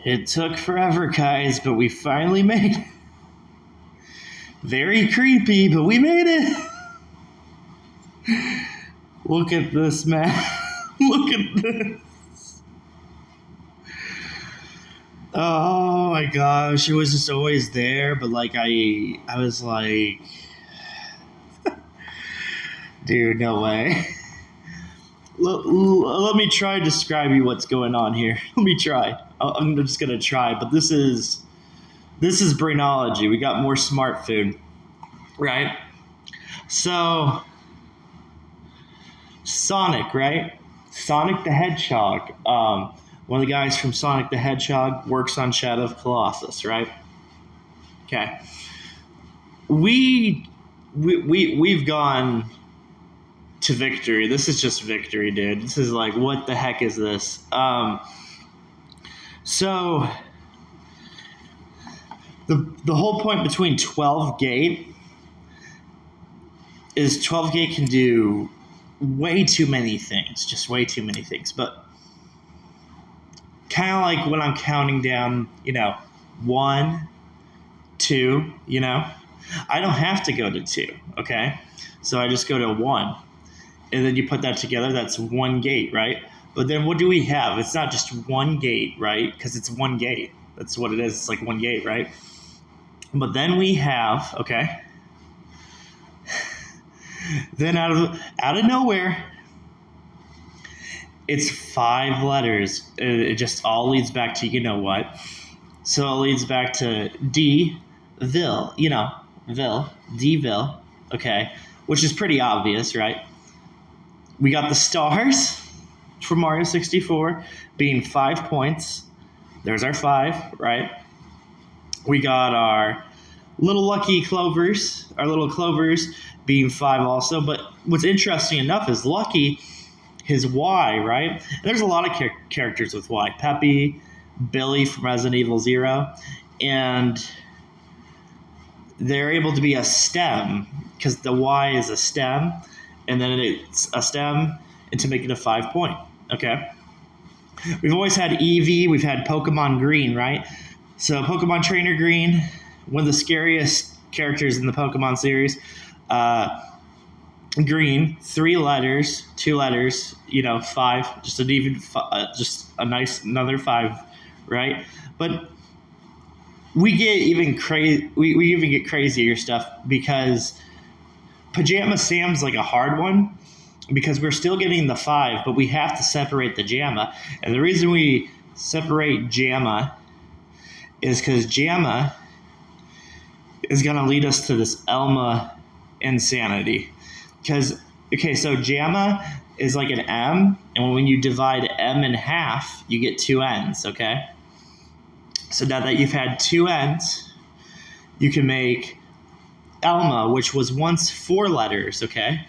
It took forever, guys, but we finally made it. Very creepy, but we made it. Look at this, man. Look at this. Oh my gosh, it was just always there, but like I was like, dude, no way. Let me try to describe you what's going on here. Let me try. I'm just gonna try, but this is brainology. We got more smart food, right? So Sonic, right? Sonic the Hedgehog. One of the guys from Sonic the Hedgehog works on Shadow of Colossus, right? Okay. We've gone to victory. This is just victory, dude. This is like, what the heck is this? So the whole point between 12 gate is 12 gate can do way too many things, just way too many things. But kind of like when I'm counting down, 1, 2, I don't have to go to 2, okay? So I just go to 1. And then you put that together, that's one gate, right? But then what do we have? It's not just one gate, right? Because it's one gate. That's what it is. It's like one gate, right? But then we have, okay? Then out of nowhere, it's 5 letters. It just all leads back to, you know what? So it leads back to D-ville, Ville, D-ville, okay? Which is pretty obvious, right? We got the stars for Mario 64 being 5 points. There's our 5, right? We got our little little clovers being 5 also. But what's interesting enough is Lucky, his Y, right? And there's a lot of characters with Y. Peppy, Billy from Resident Evil 0. And they're able to be a stem because the Y is a stem. And then it's a stem, and to make it a 5 point, okay? We've always had Eevee. We've had Pokemon Green, right? So Pokemon Trainer Green, one of the scariest characters in the Pokemon series. Green, 3 letters, 2 letters, 5, just a nice another 5, right? But we get even we even get crazier stuff because Pajama Sam's like a hard one because we're still getting the 5, but we have to separate the JAMA. And the reason we separate JAMA is because JAMA is going to lead us to this Elma insanity. Because, okay, so JAMA is like an M, and when you divide M in half, you get 2 N's, okay? So now that you've had 2 N's, you can make Elma, which was once 4 letters, okay?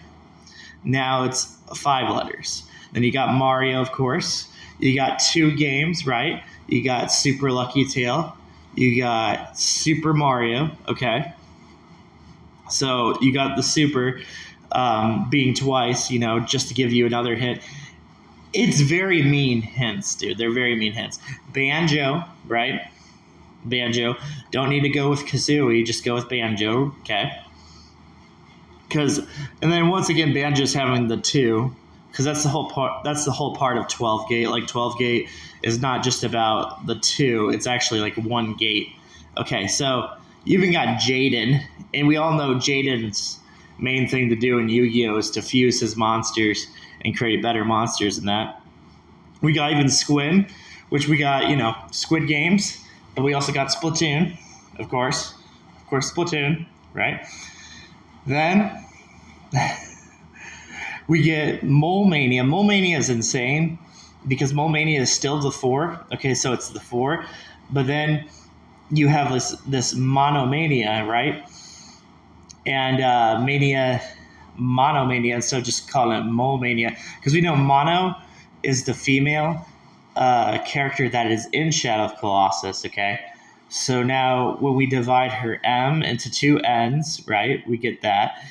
Now it's 5 letters. Then you got Mario, of course. You got 2 games, right? You got Super Lucky Tail. You got Super Mario, okay? So you got the Super being twice, just to give you another hint. It's very mean hints, dude. They're very mean hints. Banjo, right? Banjo. Don't need to go with Kazooie, just go with Banjo, okay? And then once again, Banjo's having the 2, because that's the whole part of 12 gate. Like 12 gate is not just about the 2; it's actually like 1 gate. Okay, so you even got Jaden, and we all know Jaden's main thing to do in Yu-Gi-Oh is to fuse his monsters and create better monsters than that. We got even Squid, which we got Squid Games. But we also got Splatoon, of course. Of course, Splatoon, right? Then we get Mole Mania. Mole Mania is insane because Mole Mania is still the 4. Okay, so it's the 4. But then you have this Monomania, right? And Monomania, so just call it Mole Mania. Because we know Mono is the female character that is in Shadow of Colossus, okay? So now when we divide her M into 2 N's, right, we get that.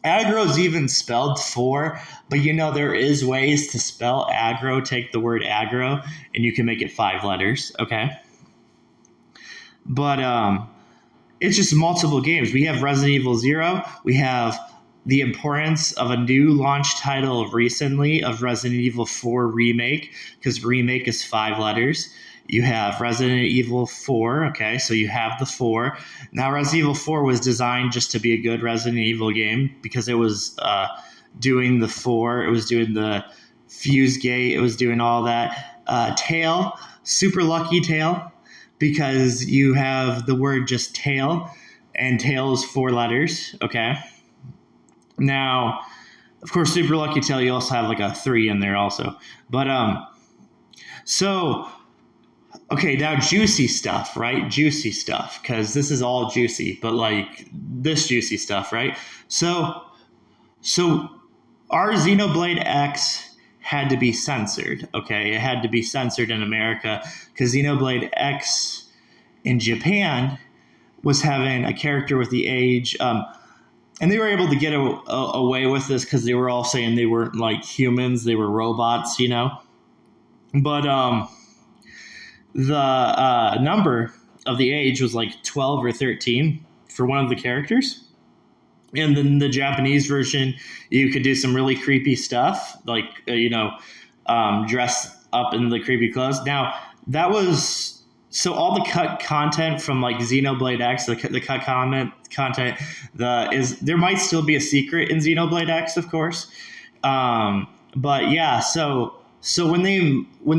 Aggro's even spelled four, but there is ways to spell aggro. Take the word aggro, and you can make it 5 letters. Okay, but it's just multiple games. We have Resident Evil Zero. We have the importance of a new launch title recently of Resident Evil 4 Remake, because remake is 5 letters. You have Resident Evil 4, okay, so you have the 4. Now, Resident Evil 4 was designed just to be a good Resident Evil game because it was doing the 4, it was doing the fuse gate, it was doing all that. Tail, super lucky Tail, because you have the word just tail, and tail is 4 letters, okay? Now, of course, super lucky Tail, you also have like a 3 in there also. But, so okay, now juicy stuff, right? Juicy stuff, because this is all juicy, but like this juicy stuff, right? So our Xenoblade X had to be censored, okay? It had to be censored in America because Xenoblade X in Japan was having a character with the age, and they were able to get away with this because they were all saying they weren't like humans, they were robots, But the number of the age was like 12 or 13 for one of the characters. And then the Japanese version, you could do some really creepy stuff, like, dress up in the creepy clothes. Now, that was, so all the cut content from like Xenoblade X, the cut content, there might still be a secret in Xenoblade X, of course. But yeah, so when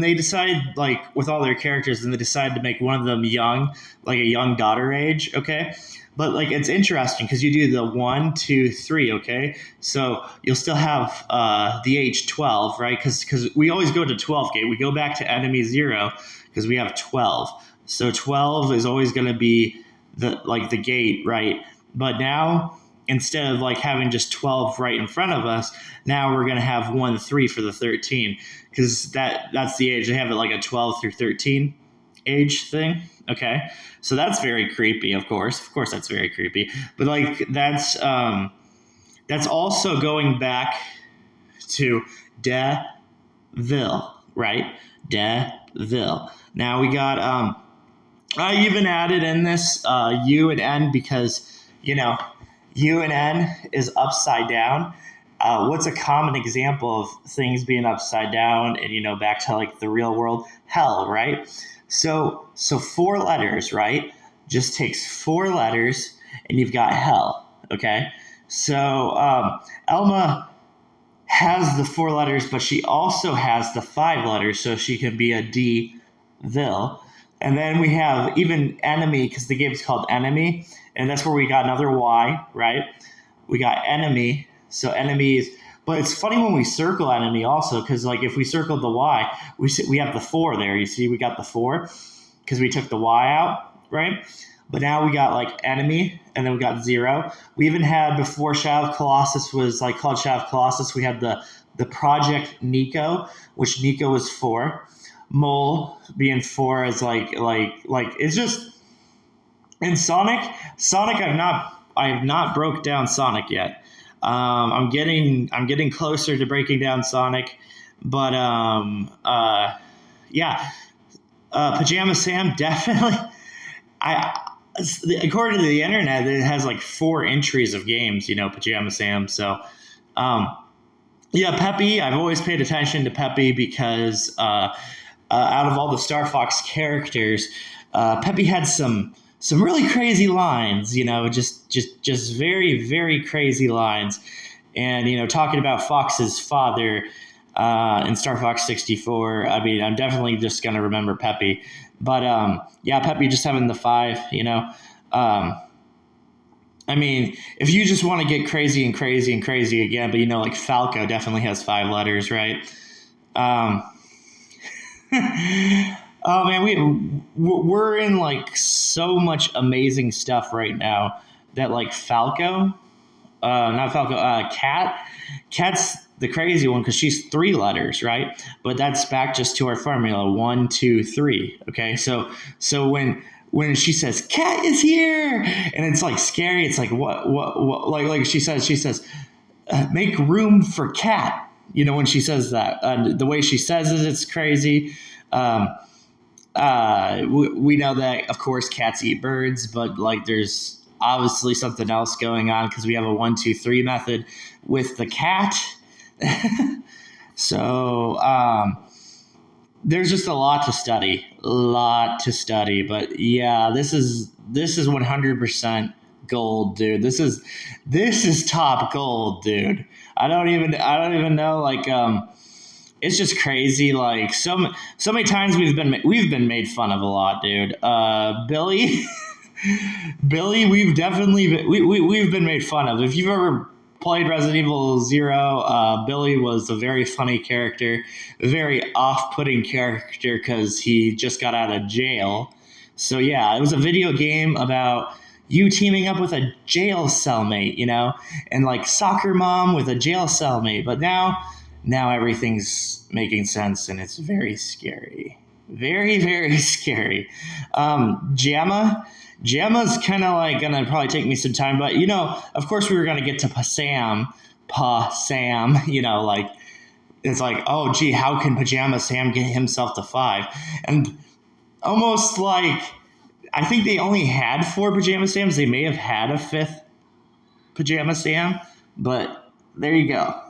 they decide, like, with all their characters, and they decide to make one of them young, like a young daughter age, okay? But like it's interesting because you do the 1, 2, 3, okay? So you'll still have the age 12, right? Because we always go to 12 gate. We go back to enemy 0 because we have 12. So 12 is always going to be the gate, right? But now, instead of like having just 12 right in front of us, now we're going to have 1, 3 for the 13, because that's the age. They have it like a 12 through 13 age thing, okay? So that's very creepy, of course. Of course, that's very creepy. But like that's also going back to Deville, right? Deville. Now we got I even added in this U and N because U and N is upside down. What's a common example of things being upside down and back to like the real world? Hell, right? So 4 letters, right? Just takes 4 letters, and you've got hell. Okay. So Elma has the 4 letters, but she also has the 5 letters, so she can be a Deville. And then we have even enemy, because the game's called Enemy, and that's where we got another Y, right? We got enemy. So enemy is, but it's funny when we circle enemy also, because like if we circled the Y, we have the 4 there. You see, we got the 4 because we took the Y out, right? But now we got like enemy, and then we got 0. We even had, before Shadow of Colossus was like called Shadow of Colossus, we had the Project Nico, which Nico was 4. Mole being 4 is like it's just, in Sonic I have not broke down Sonic yet. I'm getting closer to breaking down Sonic, but yeah, Pajama Sam definitely. According to the internet, it has like 4 entries of games. Pajama Sam. So, yeah, Peppy. I've always paid attention to Peppy because out of all the Star Fox characters, Peppy had some really crazy lines, just very, very crazy lines. And, talking about Fox's father in Star Fox 64, I mean, I'm definitely just going to remember Peppy. But, yeah, Peppy just having the 5, I mean, if you just want to get crazy and crazy and crazy again, but, like Falco definitely has 5 letters, right? Oh man, we're in like so much amazing stuff right now that like Falco, not Falco, Cat's the crazy one because she's 3 letters, right? But that's back just to our formula 1, 2, 3. Okay, so when she says Cat is here, and it's like scary, it's like what like she says make room for cat. You know, when she says that, the way she says it, it's crazy. Um, we know that, of course, cats eat birds, but like there's obviously something else going on because we have a 1, 2, 3 method with the cat. So there's just a lot to study, But yeah, this is 100% gold, dude. This is top gold, dude. I don't even know. Like, it's just crazy. Like so many times we've been made fun of a lot, dude. Billy, Billy, we've been made fun of. If you've ever played Resident Evil Zero, Billy was a very funny character, a very off-putting character because he just got out of jail. So yeah, it was a video game about you teaming up with a jail cellmate, and like soccer mom with a jail cellmate. But now everything's making sense and it's very scary. Very, very scary. Jamma's kind of like gonna probably take me some time, but of course we were gonna get to Pa Sam, like it's like, oh gee, how can Pajama Sam get himself to 5? And almost like I think they only had 4 Pajama Sams. They may have had a 5th Pajama Sam, but there you go.